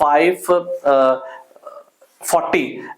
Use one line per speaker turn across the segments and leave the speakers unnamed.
540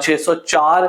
604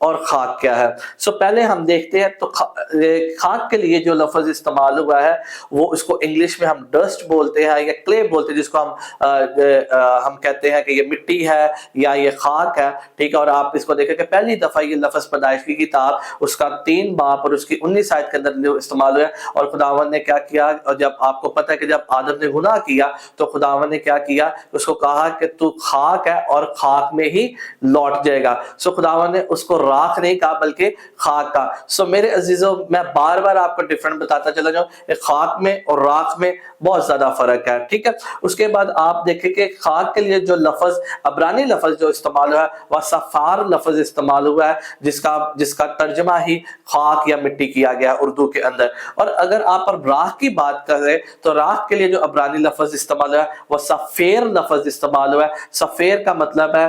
اور خاک کیا ہے. سو پہلے ہم دیکھتے ہیں تو خاک کے لیے جو لفظ استعمال ہوا ہے وہ اس کو انگلش میں ہم ڈسٹ بولتے ہیں یا کلے بولتے ہیں، جس کو ہم کہتے ہیں کہ یہ مٹی ہے یا یہ خاک ہے. ٹھیک ہے، اور آپ اس کو دیکھیں کہ پہلی دفعہ یہ لفظ پیدائش کی کتاب اس کا 3 باب اور اس کی 19 آیت کے اندر استعمال ہوا ہے. اور خداوند نے کیا کیا، اور جب آپ کو پتہ ہے کہ جب آدم نے گناہ کیا تو خداوند نے کیا کیا، اس کو کہا کہ تو خاک ہے اور خاک میں ہی لوٹ جائے گا. سو خداوند نے اس کو راکھ نہیں کہا بلکہ خاک کہا. سو میرے عزیزوں، میں بار بار آپ کو ڈیفرنٹ بتاتا چلا جاؤں کہ خاک میں اور راکھ میں بہت زیادہ فرق ہے. ٹھیک ہے، اس کے بعد آپ دیکھیں کہ خاک کے لیے جو لفظ عبرانی لفظ جو استعمال ہوا ہے وہ صفار لفظ استعمال ہوا ہے، جس کا ترجمہ ہی خاک یا مٹی کیا گیا اردو کے اندر. اور اگر آپ راکھ کی بات کریں تو راکھ کے لیے جو عبرانی لفظ استعمال ہوا ہے وہ سفیر لفظ استعمال ہوا ہے. سفیر کا مطلب ہے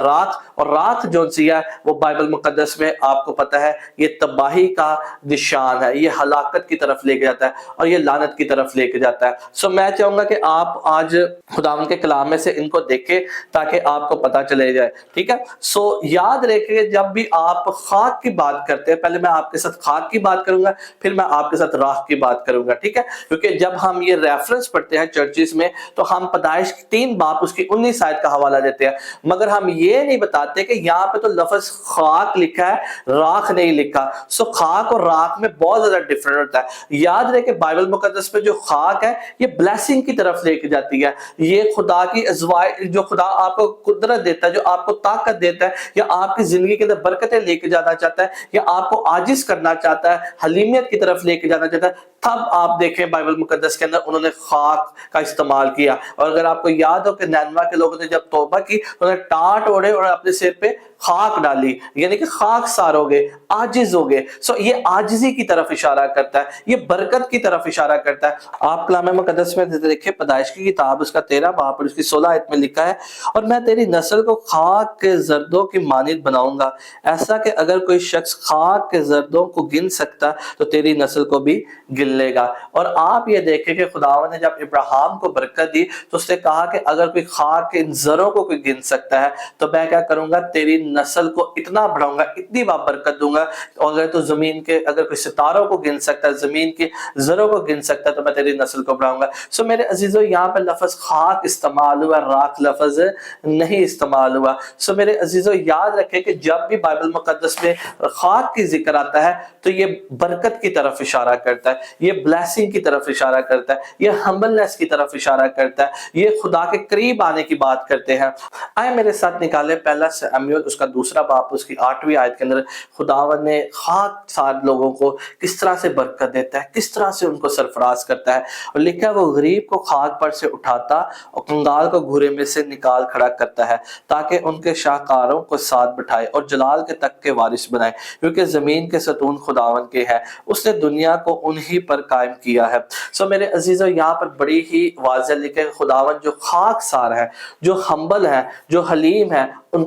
راکھ، اور راکھ جو سی ہے وہ بائبل مقدس میں آپ کو پتہ ہے یہ تباہی کا نشان ہے، یہ ہلاکت کی طرف لے کے جاتا ہے اور یہ لعنت کی طرف لے کے جاتا ہے. سو میں چاہوں گا کہ آپ آج خداوند کے کلام میں سے ان کو دیکھیں تاکہ آپ کو پتہ چلے جائے. ٹھیک ہے، سو یاد رکھیے جب بھی آپ خاک کی بات کرتے ہیں، پہلے میں آپ کے ساتھ خاک کی بات کروں گا، پھر میں آپ کے ساتھ راکھ کی بات کروں گا. ٹھیک ہے، کیونکہ جب ہم یہ ریفرنس پڑھتے ہیں چرچز میں تو ہم پیدائش کی 3 باب اس کی 19 آیت کا حوالہ دیتے ہیں، مگر ہم یہ نہیں بتاتے کہ یہاں پہ تو لفظ خاک لکھا ہے، راکھ نہیں لکھا. سو خاک اور راکھ میں بہت زیادہ ڈیفرنٹ ہوتا ہے. یاد رہے کہ بائبل مقدس میں جو خاک ہے یہ بلیسنگ کی طرف لے کے جاتی ہے، یہ خدا کی ازواج، جو خدا آپ کو قدرت دیتا ہے، جو آپ کو طاقت دیتا ہے، یا آپ کی زندگی کے اندر برکتیں لے کے جانا چاہتا ہے، یا آپ کو عاجز کرنا چاہتا ہے، حلیمیت کی طرف لے کے جانا چاہتا ہے، تب آپ دیکھیں بائبل مقدس کے اندر انہوں نے خاک کا استعمال کیا. اور اگر آپ کو یاد ہو کہ نینوا کے لوگوں نے جب توبہ کی، انہوں نے ٹاٹ اوڑے اور اپنے سر پہ خاک ڈالی، یعنی کہ خاک سار ہو گئے، عاجز ہو گئے. سو یہ عاجزی کی طرف اشارہ کرتا ہے، یہ برکت کی طرف اشارہ کرتا ہے. آپ کلام مقدس میں دیکھیں پیدائش کی کتاب اس کا 13 باب اور اس کی 16 آیت میں لکھا ہے، اور میں تیری نسل کو خاک کے زردوں کی مانند بناؤں گا، ایسا کہ اگر کوئی شخص خاک کے زردوں کو گن سکتا تو تیری نسل کو بھی گن لے گا. اور آپ یہ دیکھیں کہ خداوند نے جب ابراہیم کو برکت دی تو اس نے کہا کہ اگر کوئی خاک کے ان زروں کو کوئی گن سکتا ہے تو میں کیا کروں گا، تیری نسل کو اتنا بڑھاؤں گا، اتنی برکت دوں گا. اور اگر تو زمین کے، اگر کوئی ستاروں کو گن سکتا ہے، زمین کے زروں کو گن سکتا ہے تو میں تیری نسل کو بڑھاؤں گا. سو میرے عزیزو، یہاں پہ لفظ خاک استعمال ہوا، راکھ لفظ نہیں استعمال ہوا. سو میرے عزیزو یاد رکھیں کہ جب بھی بائبل مقدس میں خاک کی ذکر آتا ہے تو یہ برکت کی طرف اشارہ کرتا ہے، یہ بلیسنگ کی طرف اشارہ کرتا ہے، یہ ہمبلنس کی طرف اشارہ کرتا ہے، یہ خدا کے قریب آنے کی بات کرتے ہیں. آئے میرے ساتھ نکالے پہلا سموئیل اس کا 2 باب اس کی 8ویں آیت کے اندر خداوند نے خاک سار لوگوں کو کس طرح سے برکت دیتا ہے، کس طرح سے ان کو سرفراز کرتا ہے. اور لکھا ہے وہ غریب کو خاک پر سے اٹھاتا اور کنگال کو گھورے میں سے نکال کھڑا کرتا ہے تاکہ ان کے شاہکاروں کو ساتھ بٹھائے اور جلال کے تک کے وارث بنائے، کیونکہ زمین کے ستون خداوند کے ہیں، اس نے دنیا کو انہی پر قائم کیا ہے. سو میرے عزیزو یہاں پر بڑی ہی واضح لکھے خداوند جو خاک سار ہے، جو ہمبل ہے، جو حلیم ہے، ان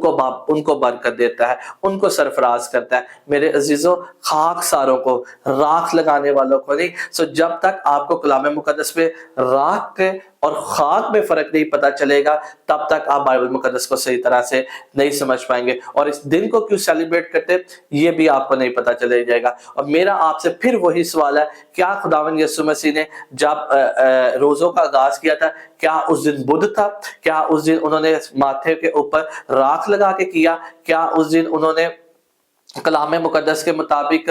کو برکت دیتا ہے، ان کو سرفراز کرتا ہے. میرے عزیزو خاک ساروں کو، راکھ لگانے والوں کو نہیں. سو جب تک آپ کو کلام مقدس میں راکھ کے اور خاک میں فرق نہیں پتا چلے گا تب تک آپ بائبل مقدس کو صحیح طرح سے نہیں سمجھ پائیں گے. اور اس دن کو کیوں سیلیبریٹ کرتے یہ بھی آپ کو نہیں پتا چلے جائے گا. اور میرا آپ سے پھر وہی سوال ہے، کیا خداوند یسوع مسیح نے جب روزوں کا آغاز کیا تھا کیا اس دن بدھ تھا؟ کیا اس دن انہوں نے ماتھے کے اوپر راکھ لگا کے کیا؟ کیا اس دن انہوں نے کلام مقدس کے مطابق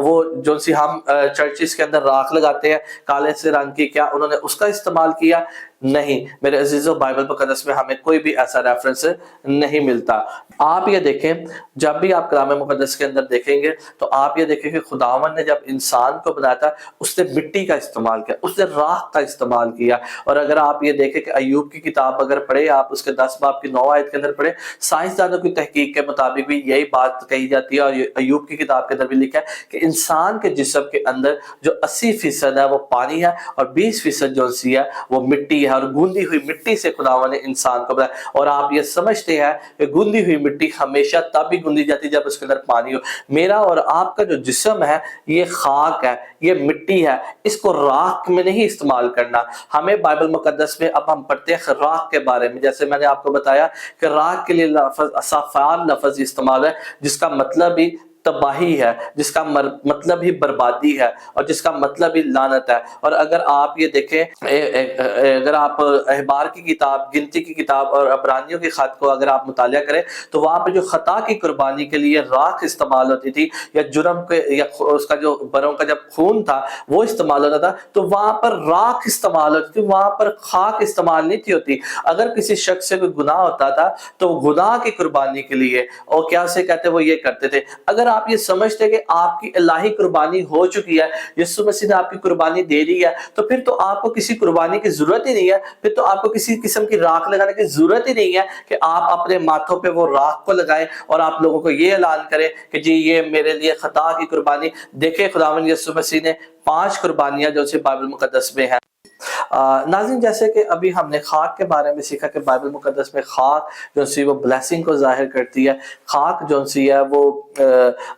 وہ جو سی ہم چرچز کے اندر راکھ لگاتے ہیں کالے سے رنگ کی، کیا انہوں نے اس کا استعمال کیا؟ نہیں میرے عزیزو، بائبل مقدس میں ہمیں کوئی بھی ایسا ریفرنس نہیں ملتا. آپ یہ دیکھیں جب بھی آپ کلام مقدس کے اندر دیکھیں گے تو آپ یہ دیکھیں کہ خداوند نے جب انسان کو بنایا تھا اس نے مٹی کا استعمال کیا، اس نے راکھ کا استعمال کیا. اور اگر آپ یہ دیکھیں کہ ایوب کی کتاب اگر پڑھے آپ، اس کے 10 باب کی 9 آیت کے اندر پڑھے، سائنسدانوں کی تحقیق کے مطابق بھی یہی بات کہی جاتی ہے، اور ایوب کی کتاب کے اندر بھی لکھا ہے کہ انسان کے جسم کے اندر جو 80% ہے وہ پانی ہے اور 20% جو سی ہے وہ مٹی ہے اور گوندی ہوئی مٹی سے خداوند نے انسان کو بنایا۔ اور آپ یہ سمجھتے ہیں کہ گوندی ہوئی مٹی ہمیشہ تب ہی گوندی جاتی جب اس کے اندر پانی ہو۔ میرا اور آپ کا جو جسم ہے یہ خاک ہے، یہ مٹی ہے، اس کو راکھ میں نہیں استعمال کرنا۔ ہمیں بائبل مقدس میں اب ہم پڑھتے ہیں راکھ کے بارے میں، جیسے میں نے آپ کو بتایا کہ راکھ کے لیے لفظ صافان لفظ استعمال ہے، جس کا مطلب ہی تباہی ہے، جس کا مطلب ہی بربادی ہے، اور جس کا مطلب ہی لعنت ہے۔ اور اگر آپ یہ دیکھیں، اگر آپ احبار کی کتاب، گنتی کی کتاب اور عبرانیوں کی خط کو اگر آپ مطالعہ کریں تو وہاں پہ جو خطا کی قربانی کے لیے راکھ استعمال ہوتی تھی، یا جرم کے یا اس کا جو بروں کا جب خون تھا وہ استعمال ہوتا تھا، تو وہاں پر راکھ استعمال ہوتی تھی، وہاں پر خاک استعمال نہیں تھی ہوتی۔ اگر کسی شخص سے کوئی گناہ ہوتا تھا تو وہ گناہ کی قربانی کے لیے، اور کیا سے کہتے وہ یہ کرتے تھے۔ اگر آپ یہ سمجھتے کہ آپ کی الہی قربانی ہو چکی ہے، یسوع مسیح نے آپ کی قربانی دے دی ہے، تو پھر تو آپ کو کسی قربانی کی ضرورت ہی نہیں ہے، پھر تو آپ کو کسی قسم کی راکھ لگانے کی ضرورت ہی نہیں ہے کہ آپ اپنے ماتھوں پہ وہ راکھ کو لگائیں اور آپ لوگوں کو یہ اعلان کریں کہ جی یہ میرے لیے خطا کی قربانی۔ دیکھیں خداوند یسوع مسیح نے 5 قربانیاں جو سی بائبل مقدس میں ہیں۔ ناظرین، جیسے کہ ابھی ہم نے خاک کے بارے میں سیکھا کہ بائبل مقدس میں خاک جو سی وہ بلیسنگ کو ظاہر کرتی ہے، خاک جو سی ہے وہ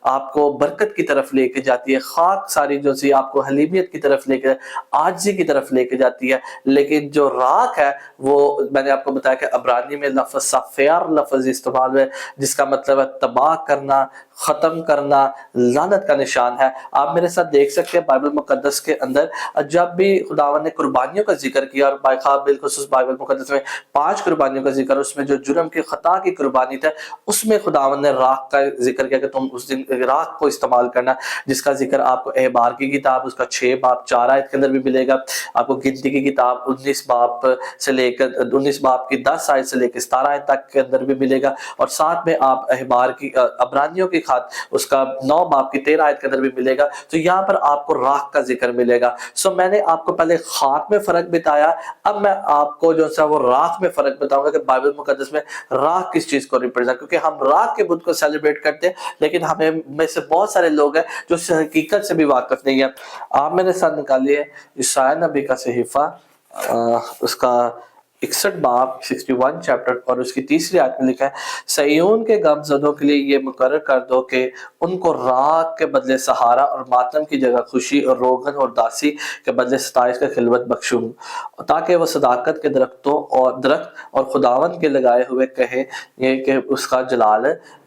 آپ کو برکت کی طرف لے کے جاتی ہے، خاک ساری جو سی آپ کو حلیمیت کی طرف لے کے، عاجزی کی طرف لے کے جاتی ہے۔ لیکن جو راکھ ہے وہ میں نے آپ کو بتایا کہ عبرانی میں لفظ صافیار لفظ استعمال ہے، جس کا مطلب ہے تباہ کرنا، ختم کرنا، لعنت کا نشان ہے۔ آپ میرے ساتھ دیکھ سکتے ہیں بائبل مقدس کے اندر جب بھی خداوند نے قربانیوں کا ذکر کیا، اور بالخصوص بائبل مقدس میں 5 قربانیوں کا ذکر، اس میں جو جرم کی خطا کی قربانی تھا اس میں خداوند نے راکھ کا ذکر کیا کہ تم اس دن راکھ کو استعمال کرنا، جس کا ذکر آپ کو احبار کی کتاب اس کا 6 باب 4 آیت کے اندر بھی ملے گا، آپ کو گنتی کی کتاب 19 باب سے لے کر 19 باب کی 10 آیت سے لے کے 17 آیت تک کے اندر بھی ملے گا، اور ساتھ میں آپ احبار کی عبرانیوں کی خط اس کا 9 باب کی 13 آیت کے اندر بھی ملے گا۔ تو یہاں پر آپ کو راکھ کا ذکر ملے گا۔ میں نے آپ کو پہلے خاک میں فرق بتایا، اب میں آپ کو جو سا وہ راکھ میں فرق بتاؤں گا کہ بائبل مقدس میں راکھ کس چیز کو ریپرزینٹ، کیونکہ ہم راکھ کے بدھ کو سیلیبریٹ کرتے ہیں لیکن ہمیں میں سے بہت سارے لوگ ہیں جو اس حقیقت سے بھی واقف نہیں ہیں۔ آپ میرے ساتھ نکالیے عیسائی نبی کا صحیفہ، اس کا 61 باب 61 چیپٹر اور اس کی 3 آیت میں لکھا ہے، صہیون کے غم زدوں کے لیے یہ مقرر کر دو کہ ان کو راکھ کے بدلے سہارا اور ماتم کی جگہ خوشی، اور روغن اور داسی کے بدلے ستائش کا خلوت بخشوں، تاکہ وہ صداقت کے درخت اور خداوند کے لگائے ہوئے کہیں یہ کہ اس کا جلال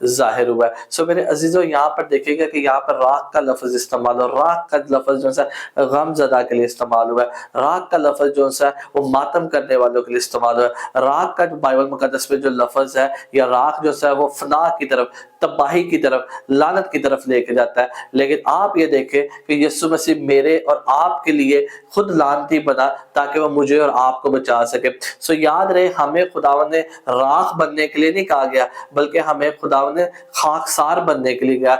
ظاہر ہوا ہے۔ میرے عزیزوں، یہاں پر دیکھیں گا کہ یہاں پر راکھ کا لفظ استعمال، اور راکھ کا لفظ جو ہے غم زدہ کے لیے استعمال ہوا ہے، راکھ کا لفظ جو ہے وہ ماتم کرنے والوں کے لیے استعمال ہوا ہے۔ راکھ کا جو بائبل مقدس میں جو لفظ ہے، یا راکھ جو ہے وہ فنا کی طرف، تباہی کی طرف، لعنت کی طرف لے کے جاتا ہے۔ لیکن آپ یہ دیکھیں کہ یسوع مسیح میرے اور آپ کے لیے خود لعنتی بنا تاکہ وہ مجھے اور آپ کو بچا سکے۔ یاد رہے، ہمیں خداوند نے راکھ بننے کے لیے نہیں کہا گیا، بلکہ ہمیں خداوند نے خاکسار بننے کے لیے کہا،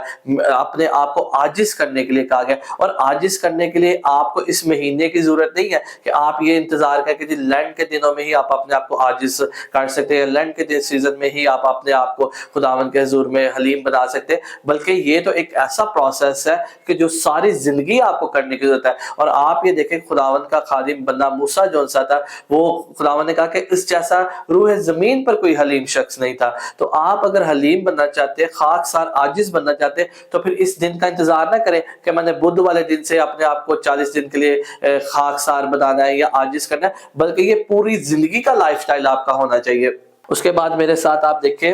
اپنے آپ کو عاجز کرنے کے لیے کہا گیا۔ اور عاجز کرنے کے لیے آپ کو اس مہینے کی ضرورت نہیں ہے کہ آپ یہ انتظار کریں کہ لینڈ کے دنوں میں ہی آپ اپنے آپ کو عاجز کر سکتے ہیں، لینڈ کے سیزن میں ہی آپ اپنے آپ کو خداوند کے حضور میں حلیم بنا سکتے ہیں، بلکہ یہ تو ایک ایسا پروسیس ہے کہ جو ساری زندگی آپ کو کرنے کی ضرورت ہے۔ اور آپ یہ دیکھیں خداوند کا خادم بندہ موسیٰ جو سا تھا، وہ خداوند نے کہا کہ اس جیسا روح زمین پر کوئی حلیم شخص نہیں تھا۔ تو آپ اگر حلیم بننا چاہتے ہیں، خاکسار عاجز بننا چاہتے ہیں، تو پھر اس دن کا انتظار نہ کریں کہ میں نے بدھ والے دن سے اپنے آپ کو 40 دن کے لیے خاکسار بنانا ہے یا عاجز کرنا ہے، بلکہ یہ پوری زندگی کا لائف سٹائل آپ کا ہونا چاہیے۔ اس کے بعد میرے ساتھ آپ دیکھیں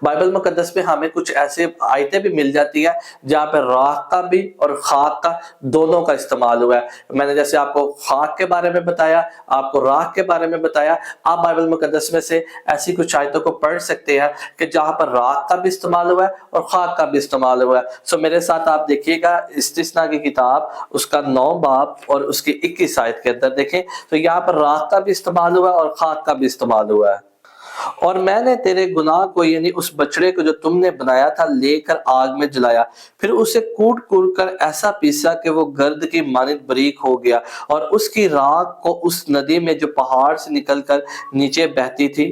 بائبل مقدس میں ہمیں کچھ ایسے آیتیں بھی مل جاتی ہیں جہاں پہ راکھ کا بھی اور خاک کا دونوں کا استعمال ہوا ہے۔ میں نے جیسے آپ کو خاک کے بارے میں بتایا، آپ کو راکھ کے بارے میں بتایا، آپ بائبل مقدس میں سے ایسی کچھ آیتوں کو پڑھ سکتے ہیں کہ جہاں پر راکھ کا بھی استعمال ہوا ہے اور خاک کا بھی استعمال ہوا ہے۔ میرے ساتھ آپ دیکھیے گا استثنا کی کتاب اس کا 9 باب اور اس کی 21 آیت کے اندر دیکھیں تو یہاں پر راکھ کا بھی استعمال ہوا ہے اور خاک کا بھی استعمال ہوا ہے۔ اور میں نے تیرے گناہ کو، یعنی اس بچڑے کو جو تم نے بنایا تھا، لے کر آگ میں جلایا، پھر اسے کوٹ کوٹ کر ایسا پیسا کہ وہ گرد کی مانند بریک ہو گیا، اور اس کی راکھ کو اس ندی میں جو پہاڑ سے نکل کر نیچے بہتی تھی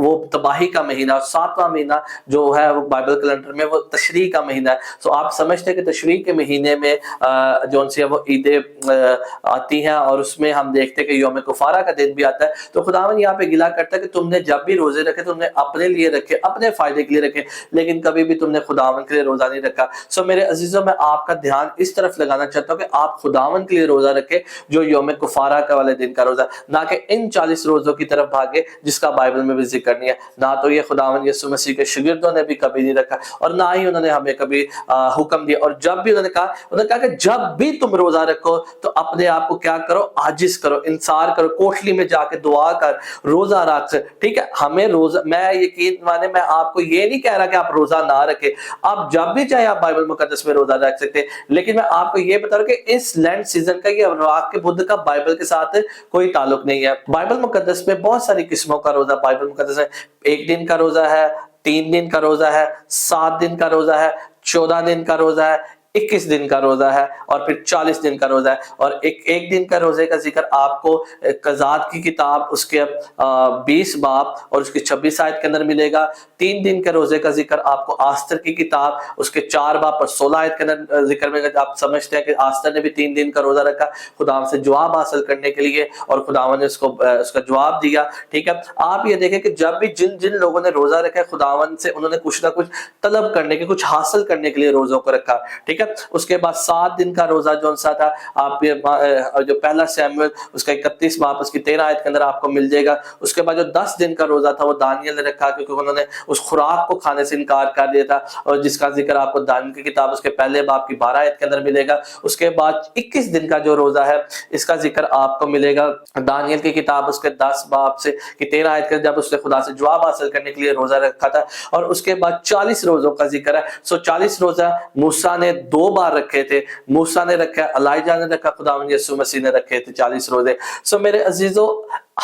وہ تباہی کا مہینہ، اور 7واں مہینہ جو ہے وہ بائبل کیلنڈر میں وہ تشریح کا مہینہ ہے. سو آپ سمجھتے ہیں کہ تشریح کے مہینے میں جو سی ہے وہ عیدیں آتی ہیں، اور اس میں ہم دیکھتے ہیں کہ یوم کفارہ کا دن بھی آتا ہے. تو خداوند یہاں پہ گلا کرتا ہے کہ تم نے جب بھی روزے رکھے تم نے اپنے لیے رکھے، اپنے فائدے کے لیے رکھے، لیکن کبھی بھی تم نے خداوند کے لیے روزہ نہیں رکھا. سو میرے عزیزوں، میں آپ کا دھیان اس طرف لگانا چاہتا ہوں کہ آپ خداوند کے لیے روزہ رکھے جو یوم کفارہ کا والے دن کا روزہ، نہ کہ ان 40 روزوں کی طرف بھاگے جس کا بائبل میں بھی ذکر نہیں ہے. نہ تو یہ خداوند یسوع مسیح کے شاگردوں نے بھی کبھی نہیں رکھا، اور نہ ہی انہوں نے ہمیں کبھی حکم دیا. اور جب بھی انہوں نے کہا کہ جب بھی تم روزہ رکھو تو اپنے آپ کو کیا کرو، عاجز کرو، انصار کرو، کوٹلی میں جا کے دعا کر، روزہ رکھ. ٹھیک ہے، ہمیں روزہ، میں یقین مانے میں آپ کو یہ نہیں کہہ رہا کہ آپ روزہ نہ رکھیں، آپ جب بھی چاہے آپ بائبل مقدس میں روزہ رکھ سکتے ہیں، لیکن میں آپ کو یہ بتا رہا ہوں کہ اس لینڈ سیزن کا، یہ راک کے بدھ کا بائبل کے ساتھ کوئی تعلق نہیں ہے. بائبل مقدس میں بہت ساری قسموں کا روزہ بائبل مقدس ہے. 1 دن کا روزہ ہے، 3 دن کا روزہ ہے، 7 دن کا روزہ ہے، 14 دن کا روزہ ہے، 21 دن کا روزہ ہے، اور پھر 40 دن کا روزہ ہے. اور ایک دن کا روزے کا ذکر آپ کو قضات کی کتاب اس کے 20 باب اور اس کی 26 آیت کے اندر ملے گا. 3 دن کے روزے کا ذکر آپ کو آستر کی کتاب اس کے 4 باب اور 16 آیت کے اندر ذکر ملے گا. آپ سمجھتے ہیں کہ آستر نے بھی 3 دن کا روزہ رکھا خداوند سے جواب حاصل کرنے کے لیے، اور خداوند نے اس کا جواب دیا. ٹھیک ہے، آپ یہ دیکھیں کہ جب بھی جن لوگوں نے روزہ رکھا خداوند سے انہوں نے کچھ نہ کچھ طلب کرنے کے، کچھ حاصل کرنے کے لیے روزوں کو رکھا. ٹھیک ہے، اس کے بعد 7 دن کا روزہ جو سا تھا، آپ جو پہلا سیموئیل اس کا 31 باب اس کی 13 آیت کے اندر آپ کو مل جائے گا. اس کے بعد جو 10 دن کا روزہ تھا وہ دانیل نے رکھا، کیونکہ انہوں نے اس خوراک کو کھانے سے انکار کر دیا تھا، اور جس کا ذکر آپ کو دانیل کی کتاب اس کے پہلے باب کی 12 آیت کے اندر ملے گا. اس کے بعد 21 دن کا جو روزہ ہے اس کا ذکر آپ کو ملے گا دانیل کی کتاب اس کے 10 باب سے کی 13 آیت کے، جب اس نے خدا سے جواب حاصل کرنے کے لیے روزہ رکھا تھا. اور اس کے بعد 40 روزوں کا ذکر ہے. سو 40 روزہ موسیٰ نے 2 بار رکھے تھے، موسیٰ نے رکھا، الائجہ نے رکھا، خداوند یسوع مسیح نے رکھے تھے 40 روزے. سو میرے عزیزو،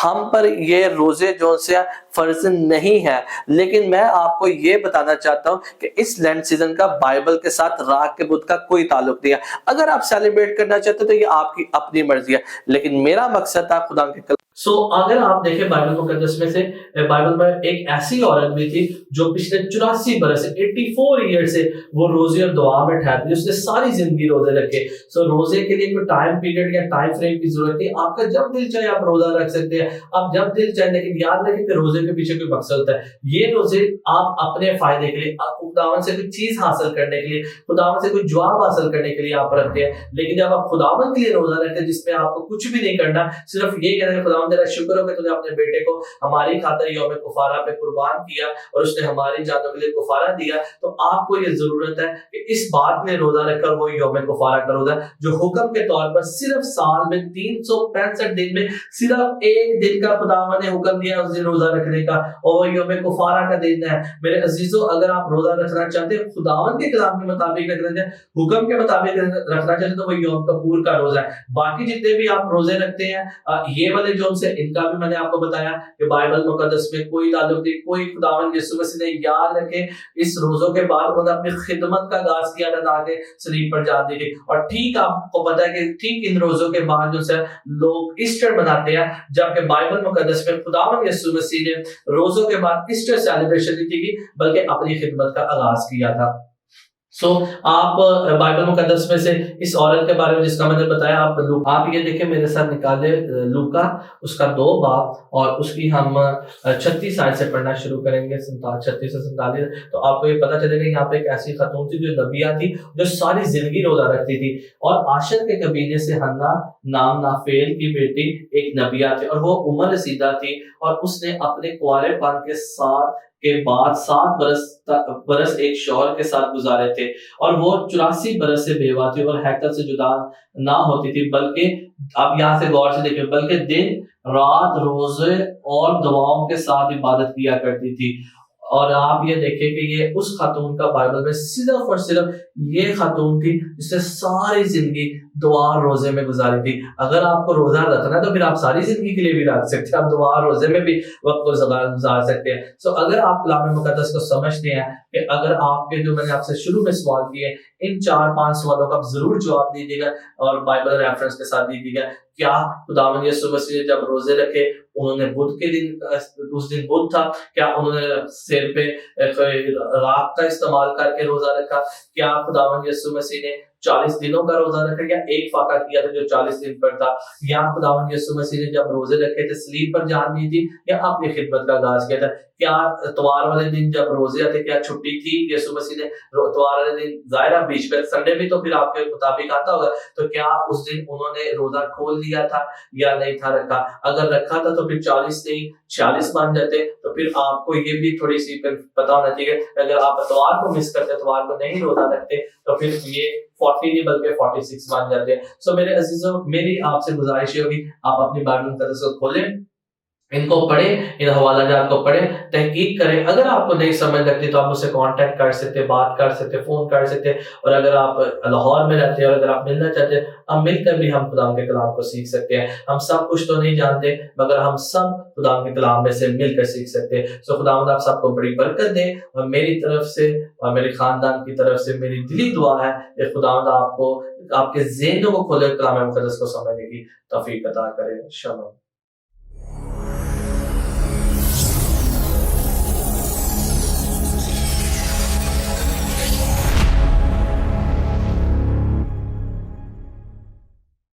ہم پر یہ روزے جو سے فرض نہیں ہے، لیکن میں آپ کو یہ بتانا چاہتا ہوں کہ اس لینڈ سیزن کا بائبل کے ساتھ راک کے بدھ کا کوئی تعلق نہیں ہے. اگر آپ سیلیبریٹ کرنا چاہتے تو یہ آپ کی اپنی مرضی ہے، لیکن میرا مقصد تھا خدا کے اگر آپ دیکھیں بائبل مقدس میں سے، بائبل میں ایک ایسی عورت بھی تھی جو پچھلے 84 برس سے 84 ایئر سے وہ روزے اور دعا میں ٹھہرتی، اس نے ساری زندگی روزے رکھے. سو روزے کے لیے کوئی ٹائم پیریڈ یا ٹائم فریم کی ضرورت نہیں، آپ کا جب دل چاہے آپ روزہ رکھ سکتے ہیں، آپ جب دل چاہے. لیکن یاد رکھیں کہ روزے کے پیچھے کوئی مقصد ہوتا ہے. یہ روزے آپ اپنے فائدے کے لیے، خداوند سے کوئی چیز حاصل کرنے کے لیے، خداوند سے کوئی جواب حاصل کرنے کے لیے آپ رکھتے ہیں. لیکن جب آپ خداوند کے لیے روزہ رکھتے ہیں جس میں آپ کو کچھ بھی نہیں کرنا، صرف یہ کہنا کہ خداوند تیرا شکر ہو کہ تو نے اپنے بیٹے کو ہماری خاطر یوم کفارہ پہ قربان کیا اور اس نے ہماری جانوں کے لیے کفارہ دیا، تو آپ کو یہ ضرورت ہے کہ اس بات میں روزہ رکھ کر وہ یوم کفارہ کا روزہ جو حکم کے طور پر صرف سال میں 365 دن میں صرف ایک دن کا خداوند نے حکم دیا اس دن روزہ رکھنے کا، اور یوم کفارہ کا دن ہے. میرے عزیزو، اگر آپ روزہ رکھنا چاہتے ہیں خداوند کے کلام کے مطابق رکھنا چاہتے ہیں، حکم کے مطابق رکھنا چاہتے ہیں، تو وہ یوم کپور کا روزہ ہے. باقی جتنے بھی آپ روزے رکھتے ہیں یہ والے جو سے، ان کا بھی میں نے آپ کو بتایا کہ بائبل مقدس میں کوئی تعلق نہیں. کوئی خداوند یسوع مسیح نے یاد رکھے اس روزوں کے بعد انہوں نے اپنی خدمت کا آغاز کیا تھا تاکہ صلیب پر جان دی گئی. اور ٹھیک آپ کو پتا ہے کہ ٹھیک ان روزوں کے بعد جو سے لوگ ایسٹر مناتے ہیں، جبکہ بائبل مقدس میں خداوند یسوع مسیح نے روزوں کے بعد ایسٹر سیلیبریشن نہیں کی بلکہ اپنی خدمت کا آغاز کیا تھا. سو آپ بائبل مقدس میں سے اس عورت کے بارے میں جس کا میں نے بتایا، آپ یہ دیکھیں میرے ساتھ نکالے لوکا اس کا 2 باب اور اس کی ہم 36 آیت سے پڑھنا شروع کریں گے، 36 سے 47. تو آپ کو یہ پتا چلے گا یہاں پہ ایک ایسی خاتون تھی جو نبیہ تھی، جو ساری زندگی روزہ رکھتی تھی، اور آشر کے قبیلے سے حنا نام نافیل کی بیٹی ایک نبیہ تھی، اور وہ عمر رسیدہ تھی، اور اس نے اپنے کنوارے پن کے بعد 7 برس ایک شوہر کے ساتھ گزارے تھے، اور وہ 84 برس سے بیوہ تھی اور ہیکل سے جدا نہ ہوتی تھی، بلکہ اب یہاں سے غور سے دیکھیں، بلکہ دن رات روزے اور دعاؤں کے ساتھ عبادت کیا کرتی تھی. اور آپ یہ دیکھیں کہ یہ اس خاتون کا بائبل میں صرف اور صرف یہ خاتون تھی جس نے ساری زندگی دعا اور روزے میں گزاری تھی. اگر آپ کو روزہ رکھنا ہے تو پھر آپ ساری زندگی کے لیے بھی رکھ سکتے ہیں, آپ دعا اور روزے میں بھی وقت کو گزار سکتے ہیں. سو اگر آپ کلام مقدس کو سمجھتے ہیں کہ اگر آپ کے جو میں نے آپ سے شروع میں سوال کیے, ان 4-5 سوالوں کا آپ ضرور جواب دیجیے گا اور بائبل ریفرنس کے ساتھ دیجیے گا. کیا خداوند یسوع مسیح نے جب روزے رکھے انہوں نے بدھ کے دن, اس دن بدھ تھا, کیا انہوں نے سر پہ راکھ کا استعمال کر کے روزہ رکھا؟ کیا خداوند یسوع مسیح نے 40 دنوں کا روزہ رکھا یا ایک فاقہ کیا تھا جو 40 دن پر تھا؟ یا خداوند یسوع مسیح نے جب روزے رکھے تھے صلیب پر جان دی تھی یا اپنی خدمت کا آغاز کیا تھا؟ کیا اتوار والے دن جب روزے آتے کیا چھٹی تھی یسوع مسیح نے؟ اتوار والے دن ظاہرہ بیچ میں سنڈے بھی تو پھر آپ کے مطابق آتا ہوگا, تو کیا اس دن انہوں نے روزہ کھول لیا تھا یا نہیں تھا رکھا؟ اگر رکھا تھا تو پھر 40 نہیں 46 بن جاتے. تو پھر آپ کو یہ بھی تھوڑی سی پتا ہونا چاہیے کہ اگر آپ اتوار کو مس کرتے, اتوار کو نہیں روزہ رکھتے, تو پھر یہ 40 نہیں بلکہ 46 بن جاتے ہیں. سو میرے عزیزوں, میری آپ سے گزارش ہوگی آپ اپنی بائبل مقدس کو کھولیں, ان کو پڑھیں, ان حوالہ جات کو پڑھیں, تحقیق کریں. اگر آپ کو نہیں سمجھ لگتی تو آپ مجھ سے کانٹیکٹ کر سکتے, بات کر سکتے, فون کر سکتے. اور اگر آپ لاہور میں رہتے ہیں اور اگر آپ ملنا چاہتے ہیں, ہم مل کر بھی ہم خدا کے کلام کو سیکھ سکتے ہیں. ہم سب کچھ تو نہیں جانتے مگر ہم سب خدا کے کلام میں سے مل کر سیکھ سکتے ہیں. سو خداوند آپ سب کو بڑی برکت دے, اور میری طرف سے اور میرے خاندان کی طرف سے میری دلی دعا ہے کہ خداوند آپ کو, آپ کے ذہنوں کو کھولے, کلام مقدس کو سمجھنے کی توفیق عطا کرے. شالوم.